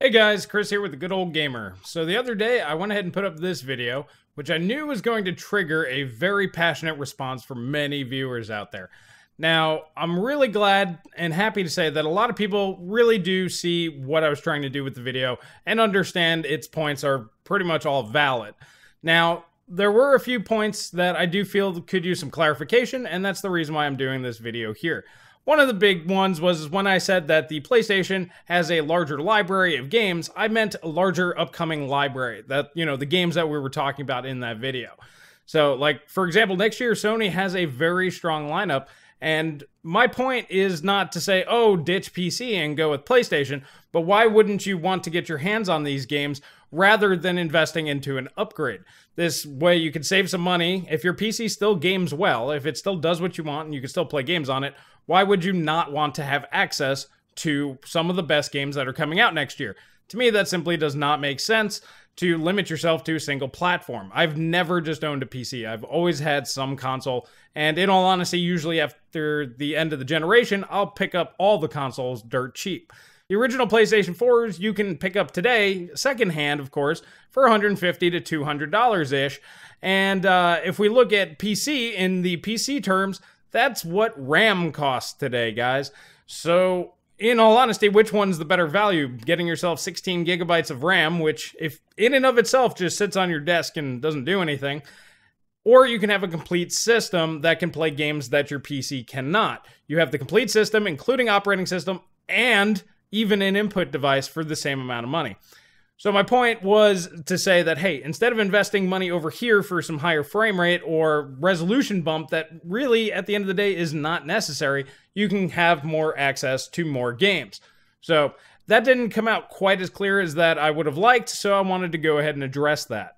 Hey guys, Chris here with the Good Old Gamer. So the other day I went ahead and put up this video, which I knew was going to trigger a very passionate response from many viewers out there. Now, I'm really glad and happy to say that a lot of people really do see what I was trying to do with the video and understand its points are pretty much all valid. Now, there were a few points that I do feel could use some clarification, and that's the reason why I'm doing this video here. One of the big ones was when I said that the PlayStation has a larger library of games, I meant a larger upcoming library. That, the games that we were talking about in that video. So, like, for example, next year, Sony has a very strong lineup. And my point is not to say, oh, ditch PC and go with PlayStation, but why wouldn't you want to get your hands on these games rather than investing into an upgrade? This way you can save some money. If your PC still games well, if it still does what you want and you can still play games on it, why would you not want to have access to some of the best games that are coming out next year? To me, that simply does not make sense to limit yourself to a single platform. I've never just owned a PC. I've always had some console, and in all honesty, usually after the end of the generation, I'll pick up all the consoles dirt cheap. The original PlayStation 4s you can pick up today, secondhand, of course, for $150 to $200-ish. And if we look at PC in the PC terms, that's what RAM costs today, guys. So, in all honesty, which one's the better value? Getting yourself 16 gigabytes of RAM, which, if in and of itself just sits on your desk and doesn't do anything, or you can have a complete system that can play games that your PC cannot. You have the complete system, including operating system, and even an input device for the same amount of money. So my point was to say that, hey, instead of investing money over here for some higher frame rate or resolution bump that really, at the end of the day, is not necessary, you can have more access to more games. So that didn't come out quite as clear as that I would have liked, so I wanted to go ahead and address that.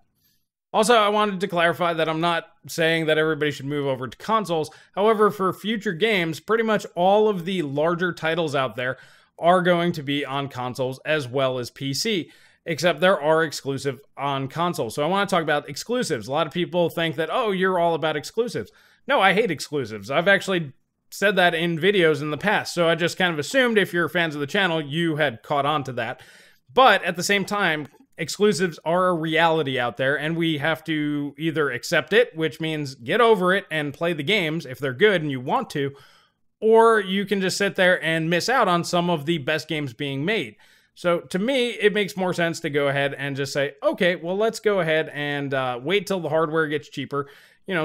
Also, I wanted to clarify that I'm not saying that everybody should move over to consoles. However, for future games, pretty much all of the larger titles out there are going to be on consoles as well as PC. Except there are exclusive on console. So I want to talk about exclusives. A lot of people think that, oh, you're all about exclusives. No, I hate exclusives. I've actually said that in videos in the past. So I just kind of assumed if you're fans of the channel, you had caught on to that. But at the same time, exclusives are a reality out there, and we have to either accept it, which means get over it and play the games if they're good and you want to, or you can just sit there and miss out on some of the best games being made. So to me, it makes more sense to go ahead and just say, okay, well, let's go ahead and wait till the hardware gets cheaper.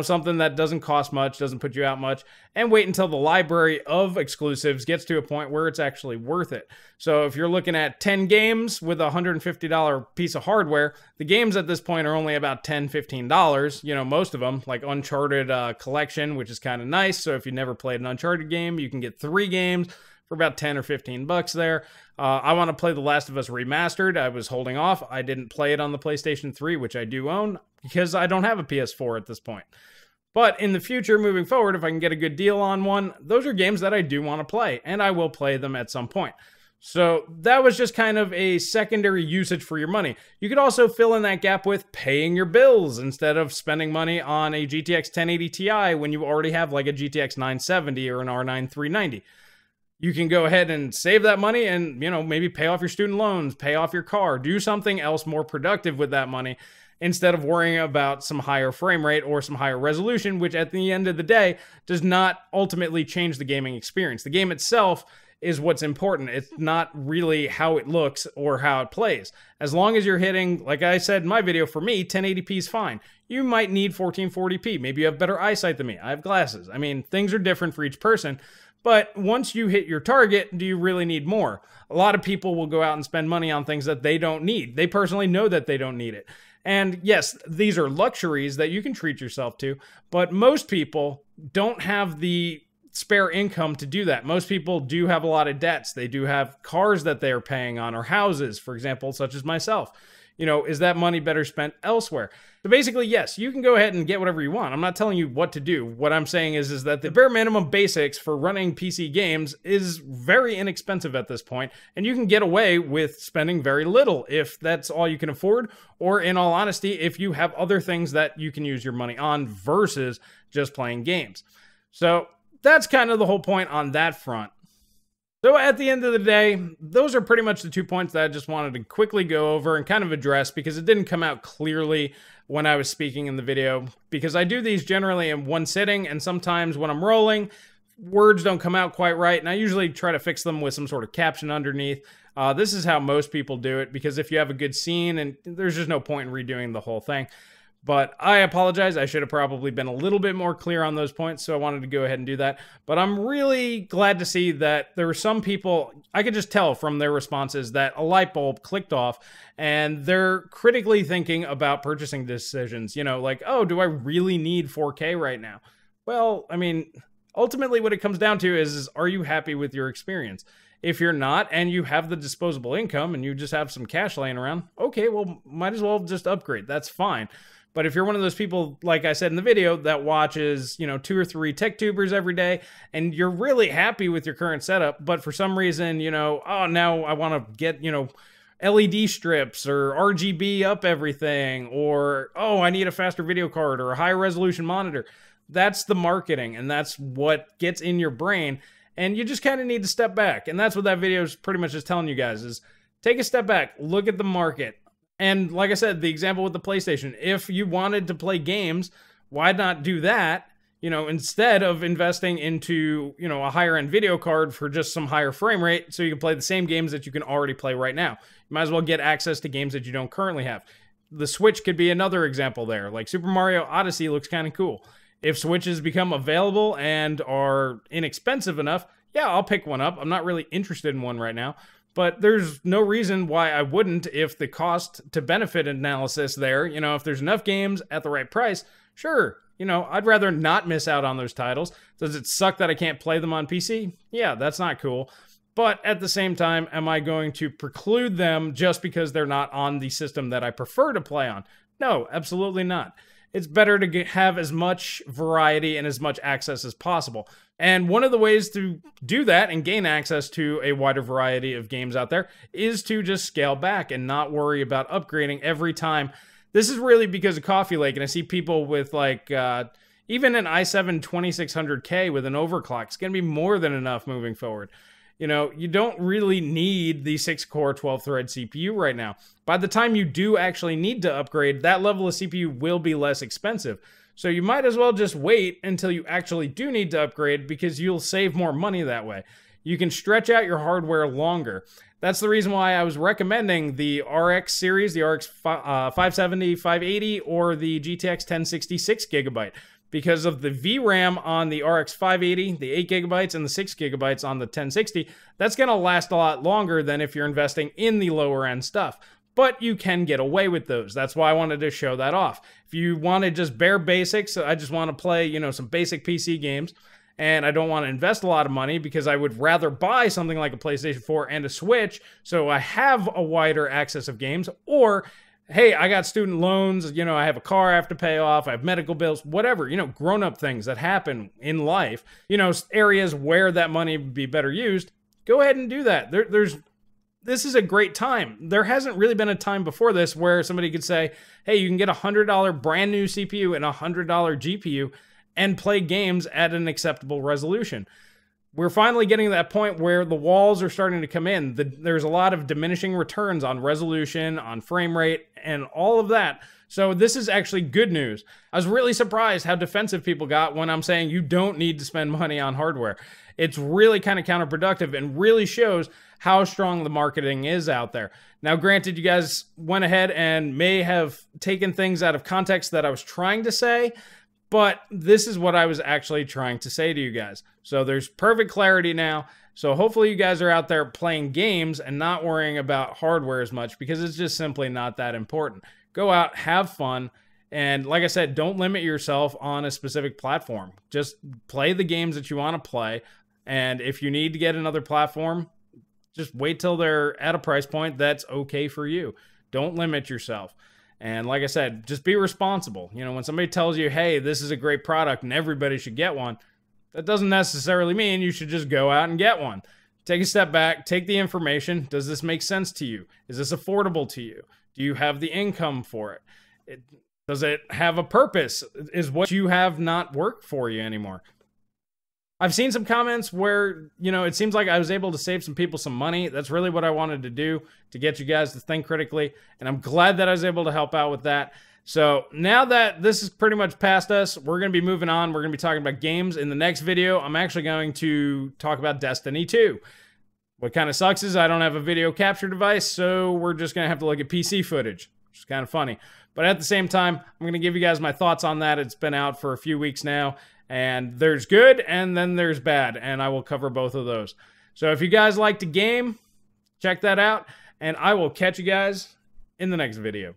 Something that doesn't cost much, doesn't put you out much, and wait until the library of exclusives gets to a point where it's actually worth it. So if you're looking at 10 games with a $150 piece of hardware, the games at this point are only about $10, $15. Most of them, like Uncharted Collection, which is kind of nice. So if you never played an Uncharted game, you can get 3 games for about 10 or 15 bucks there. I want to play The Last of Us Remastered. I was holding off. I didn't play it on the PlayStation 3, which I do own, because I don't have a PS4 at this point. But in the future, moving forward, if I can get a good deal on one, those are games that I do want to play, and I will play them at some point. So that was just kind of a secondary usage for your money. You could also fill in that gap with paying your bills instead of spending money on a GTX 1080 Ti when you already have like a GTX 970 or an R9 390. You can go ahead and save that money and, maybe pay off your student loans, pay off your car, do something else more productive with that money instead of worrying about some higher frame rate or some higher resolution, which at the end of the day does not ultimately change the gaming experience. The game itself is what's important. It's not really how it looks or how it plays. As long as you're hitting, like I said in my video, for me, 1080p is fine. You might need 1440p. Maybe you have better eyesight than me. I have glasses. I mean, things are different for each person. But once you hit your target, do you really need more? A lot of people will go out and spend money on things that they don't need. They personally know that they don't need it. And yes, these are luxuries that you can treat yourself to, but most people don't have the spare income to do that. Most people do have a lot of debts. They do have cars that they are paying on or houses, for example, such as myself. Is that money better spent elsewhere? So basically, yes, you can go ahead and get whatever you want. I'm not telling you what to do. What I'm saying is that the bare minimum basics for running PC games is very inexpensive at this point, and you can get away with spending very little if that's all you can afford, or in all honesty, if you have other things that you can use your money on versus just playing games. So that's kind of the whole point on that front. So at the end of the day, those are pretty much the 2 points that I just wanted to quickly go over and kind of address because it didn't come out clearly when I was speaking in the video. Because I do these generally in one sitting, and sometimes when I'm rolling, words don't come out quite right, and I usually try to fix them with some sort of caption underneath. This is how most people do it, because if you have a good scene, and there's just no point in redoing the whole thing. But I apologize. I should have probably been a little bit more clear on those points, so I wanted to go ahead and do that. But I'm really glad to see that there were some people, I could just tell from their responses that a light bulb clicked off, and they're critically thinking about purchasing decisions. You know, like, oh, do I really need 4K right now? Well, I mean, ultimately what it comes down to is are you happy with your experience? If you're not, and you have the disposable income, and you just have some cash laying around, okay, well, might as well just upgrade. That's fine. But if you're one of those people, like I said in the video, that watches, 2 or 3 tech tubers every day, and you're really happy with your current setup, but for some reason, oh, now I want to get, LED strips or RGB up everything, or, oh, I need a faster video card or a high resolution monitor. That's the marketing, and that's what gets in your brain, and you just kind of need to step back. And that's what that video is pretty much just telling you guys is take a step back, look at the market. And like I said, the example with the PlayStation, if you wanted to play games, why not do that, instead of investing into, a higher end video card for just some higher frame rate so you can play the same games that you can already play right now. You might as well get access to games that you don't currently have. The Switch could be another example there. Like Super Mario Odyssey looks kind of cool. If Switches become available and are inexpensive enough, yeah, I'll pick one up. I'm not really interested in one right now. But there's no reason why I wouldn't if the cost to benefit analysis there, if there's enough games at the right price, sure, I'd rather not miss out on those titles. Does it suck that I can't play them on PC? Yeah, that's not cool. But at the same time, am I going to preclude them just because they're not on the system that I prefer to play on? No, absolutely not. It's better to have as much variety and as much access as possible. And one of the ways to do that and gain access to a wider variety of games out there is to just scale back and not worry about upgrading every time. This is really because of Coffee Lake, and I see people with like, even an i7 2600K with an overclock. It's going to be more than enough moving forward. You don't really need the 6-core 12-thread CPU right now. By the time you do actually need to upgrade, that level of CPU will be less expensive. So you might as well just wait until you actually do need to upgrade because you'll save more money that way. You can stretch out your hardware longer. That's the reason why I was recommending the RX series, the RX 570, 580, or the GTX 1060 6GB. Because of the VRAM on the RX 580, the 8GB, and the 6GB on the 1060, that's going to last a lot longer than if you're investing in the lower end stuff. But you can get away with those. That's why I wanted to show that off. If you wanted just bare basics, I just want to play, some basic PC games, and I don't want to invest a lot of money because I would rather buy something like a PlayStation 4 and a Switch so I have a wider access of games, or hey, I got student loans, I have a car I have to pay off, I have medical bills, whatever, grown-up things that happen in life, areas where that money would be better used, go ahead and do that. This is a great time. There hasn't really been a time before this where somebody could say, hey, you can get a $100 brand new CPU and a $100 GPU and play games at an acceptable resolution. We're finally getting to that point where the walls are starting to come in. There's a lot of diminishing returns on resolution, on frame rate, and all of that. So this is actually good news. I was really surprised how defensive people got when I'm saying you don't need to spend money on hardware. It's really kind of counterproductive and really shows how strong the marketing is out there. Now, granted, you guys went ahead and may have taken things out of context that I was trying to say, but this is what I was actually trying to say to you guys. So there's perfect clarity now. So hopefully you guys are out there playing games and not worrying about hardware as much because it's just simply not that important. Go out, have fun, and like I said, don't limit yourself on a specific platform. Just play the games that you want to play, and if you need to get another platform, just wait till they're at a price point that's okay for you. Don't limit yourself. And like I said, just be responsible. When somebody tells you, hey, this is a great product and everybody should get one, that doesn't necessarily mean you should just go out and get one. Take a step back, take the information. Does this make sense to you? Is this affordable to you? Do you have the income for it? Does it have a purpose? Is what you have not work for you anymore? I've seen some comments where, you know, it seems like I was able to save some people some money. That's really what I wanted to do, to get you guys to think critically. And I'm glad that I was able to help out with that. So now that this is pretty much past us, we're going to be moving on. We're going to be talking about games. In the next video, I'm actually going to talk about Destiny 2. What kind of sucks is I don't have a video capture device, so we're just going to have to look at PC footage, which is kind of funny. But at the same time, I'm going to give you guys my thoughts on that. It's been out for a few weeks now, and there's good and then there's bad, and I will cover both of those. So if you guys like the game, check that out, and I will catch you guys in the next video.